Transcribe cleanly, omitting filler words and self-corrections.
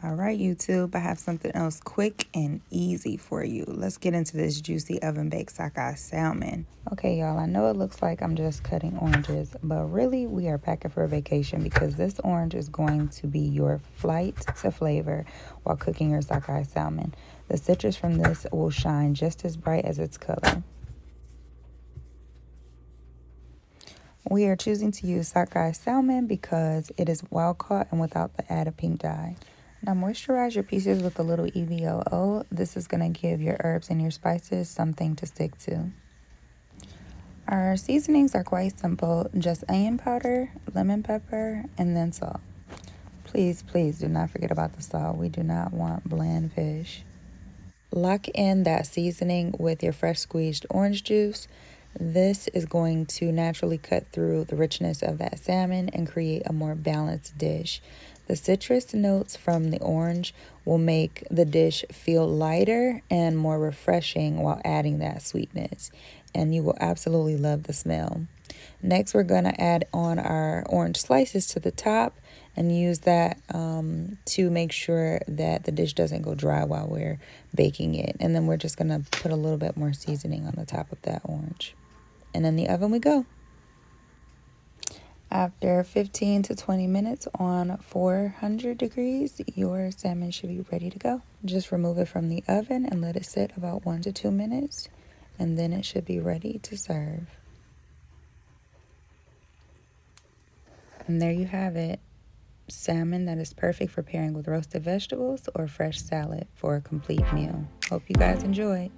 All right, YouTube, I have something else quick and easy for you. Let's get into this juicy oven-baked sockeye salmon. Okay, y'all, I know it looks like I'm just cutting oranges, but really we are packing for a vacation because this orange is going to be your flight to flavor while cooking your sockeye salmon. The citrus from this will shine just as bright as its color. We are choosing to use sockeye salmon because it is wild caught and without the added pink dye. Now moisturize your pieces with a little EVOO. This is going to give your herbs and your spices something to stick to. Our seasonings are quite simple, just onion powder, lemon pepper, and then salt. Please, please do not forget about the salt. We do not want bland fish. Lock in that seasoning with your fresh squeezed orange juice. This is going to naturally cut through the richness of that salmon and create a more balanced dish. The citrus notes from the orange will make the dish feel lighter and more refreshing while adding that sweetness. And you will absolutely love the smell. Next, we're going to add on our orange slices to the top and use that to make sure that the dish doesn't go dry while we're baking it. And then we're just going to put a little bit more seasoning on the top of that orange. And in the oven we go. After 15 to 20 minutes on 400 degrees, your salmon should be ready to go. Just remove it from the oven and let it sit about 1 to 2 minutes, and then it should be ready to serve. And there you have it. Salmon that is perfect for pairing with roasted vegetables or fresh salad for a complete meal. Hope you guys enjoyed.